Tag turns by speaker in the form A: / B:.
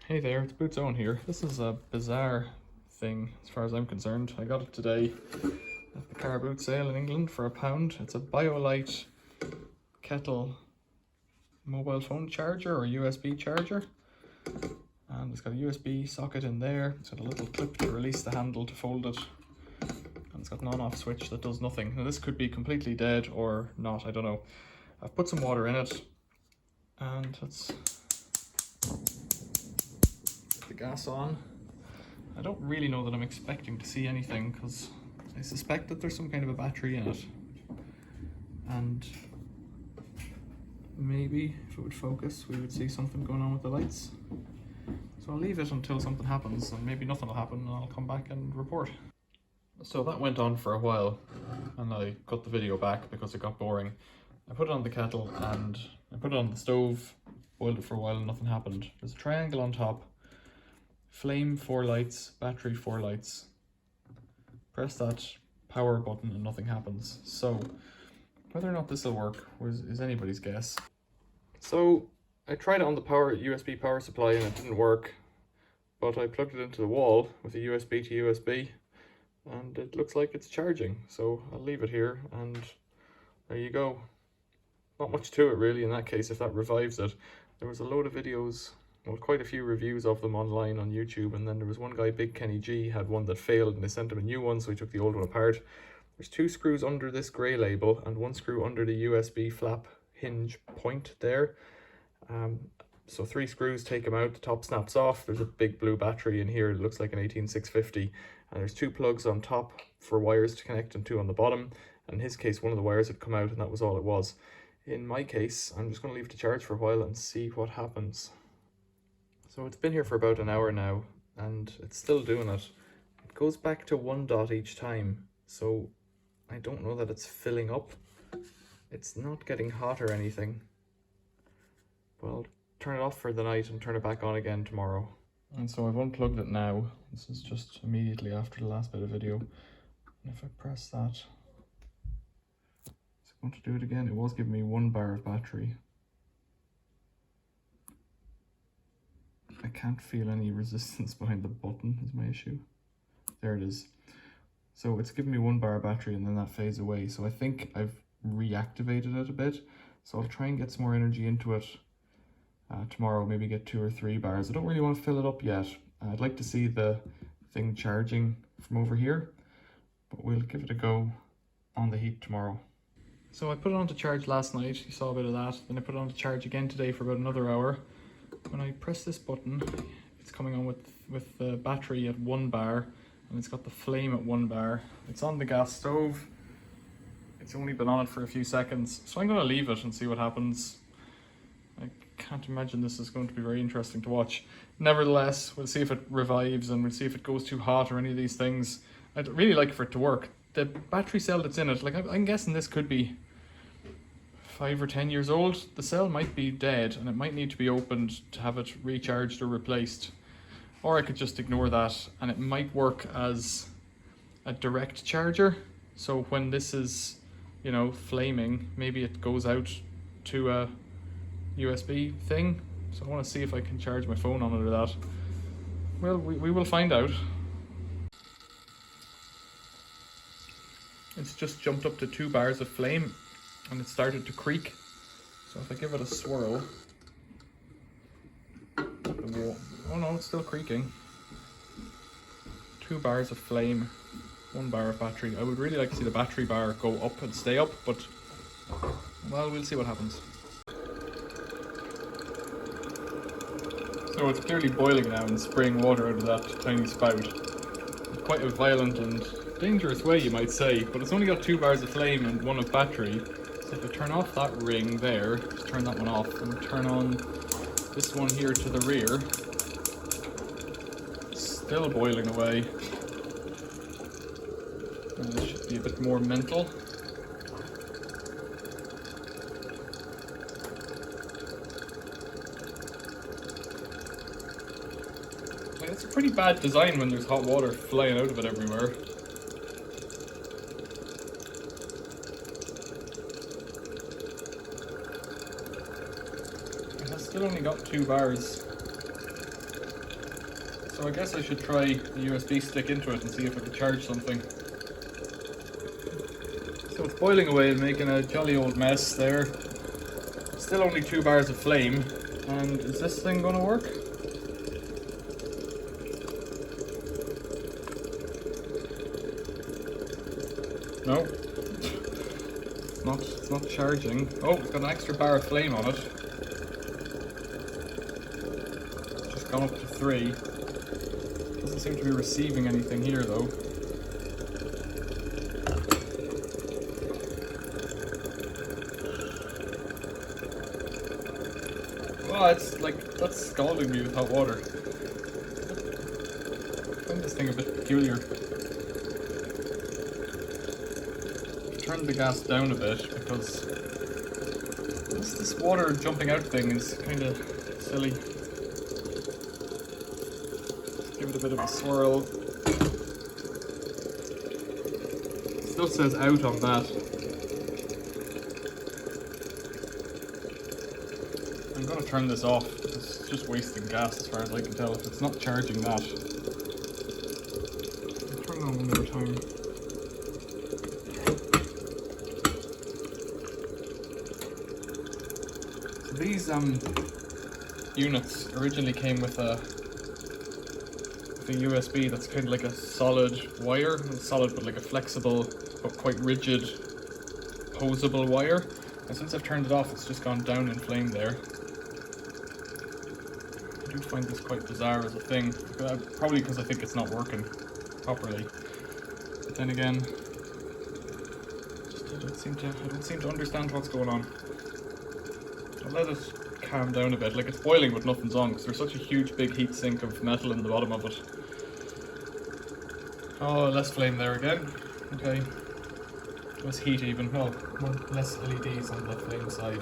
A: Hey there, it's Boots Owen here. This is a bizarre thing as far as I'm concerned. I got it today at the car boot sale in England for £1. It's a Biolite Kettle mobile phone charger or USB charger. And it's got a USB socket in there. It's got a little clip to release the handle to fold it. And it's got an on-off switch that does nothing. Now this could be completely dead or not, I don't know. I've put some water in it and let's the gas on. I don't really know that I'm expecting to see anything because I suspect that there's some kind of a battery in it, and maybe if it would focus we would see something going on with the lights. So I'll leave it until something happens, and maybe nothing will happen and I'll come back and report. So that went on for a while and I cut the video back because it got boring. I put it on the kettle and I put it on the stove, boiled it for a while and nothing happened. There's a triangle on top. Flame 4 lights, battery 4 lights. Press that power button and nothing happens. So whether or not this will work is anybody's guess. So I tried it on the USB power supply and it didn't work, but I plugged it into the wall with a USB to USB and it looks like it's charging. So I'll leave it here and there you go. Not much to it really in that case if that revives it. There was a load of videos, well, quite a few reviews of them online on YouTube, and then there was one guy, Big Kenny G, had one that failed and they sent him a new one, so he took the old one apart. There's 2 screws under this grey label and 1 screw under the USB flap hinge point there. So 3 screws, take them out, the top snaps off. There's a big blue battery in here, it looks like an 18650, and there's 2 plugs on top for wires to connect and 2 on the bottom. And in his case, one of the wires had come out and that was all it was. In my case, I'm just going to leave it to charge for a while and see what happens. So it's been here for about an hour now and it's still doing it. It goes back to 1 dot each time, so I don't know that it's filling up. It's not getting hot or anything. But I'll turn it off for the night and turn it back on again tomorrow. And so I've unplugged it now. This is just immediately after the last bit of video. And if I press that, it's going to do it again. It was giving me 1 bar of battery. I can't feel any resistance behind the button is my issue. There it is. So it's giving me 1 bar of battery and then that fades away. So I think I've reactivated it a bit. So I'll try and get some more energy into it tomorrow, maybe get 2 or 3 bars. I don't really want to fill it up yet. I'd like to see the thing charging from over here, but we'll give it a go on the heat tomorrow. So I put it on to charge last night, you saw a bit of that. Then I put it on to charge again today for about another hour. When I press this button, it's coming on with the battery at 1 bar, and it's got the flame at 1 bar. It's on the gas stove. It's only been on it for a few seconds, so I'm going to leave it and see what happens. I can't imagine this is going to be very interesting to watch. Nevertheless, we'll see if it revives and we'll see if it goes too hot or any of these things. I'd really like for it to work. The battery cell that's in it, like I'm guessing this could be 5 or 10 years old. The cell might be dead and it might need to be opened to have it recharged or replaced. Or I could just ignore that and it might work as a direct charger. So when this is, you know, flaming, maybe it goes out to a USB thing. So I want to see if I can charge my phone on it or that. Well, we will find out. It's just jumped up to 2 bars of flame and it started to creak. So if I give it a swirl, oh no, it's still creaking. 2 bars of flame, 1 bar of battery. I would really like to see the battery bar go up and stay up, but well, we'll see what happens. So it's clearly boiling now and spraying water out of that tiny spout. Quite a violent and dangerous way, you might say, but it's only got 2 bars of flame and 1 of battery. So if I turn off that ring there, just turn that one off and turn on this one here to the rear, it's still boiling away. And it should be a bit more mental. It's a pretty bad design when there's hot water flying out of it everywhere. It has still only got 2 bars. So I guess I should try the USB stick into it and see if it will charge something. So it's boiling away and making a jolly old mess there. Still only 2 bars of flame. And is this thing gonna work? No. It's not charging. Oh, it's got an extra bar of flame on it. It's just gone up to 3. Doesn't seem to be receiving anything here though. Oh, it's like, that's scalding me with hot water. I find this thing a bit peculiar. Turn the gas down a bit because this water jumping out thing is kind of silly. Let's give it a bit of a swirl. It still says out on that. I'm going to turn this off because it's just wasting gas as far as I can tell if it's not charging that. I'll turn it on one more time. These units originally came with a USB that's kind of like a solid wire. It's solid but like a flexible but quite rigid posable wire. And since I've turned it off, it's just gone down in flame there. I do find this quite bizarre as a thing, probably because I think it's not working properly. But then again, I don't seem to understand what's going on. I'll let it calm down a bit. Like, it's boiling but nothing's on because there's such a huge big heat sink of metal in the bottom of it. Oh, less flame there again. Okay. Less heat even. Oh, less LEDs on the flame side.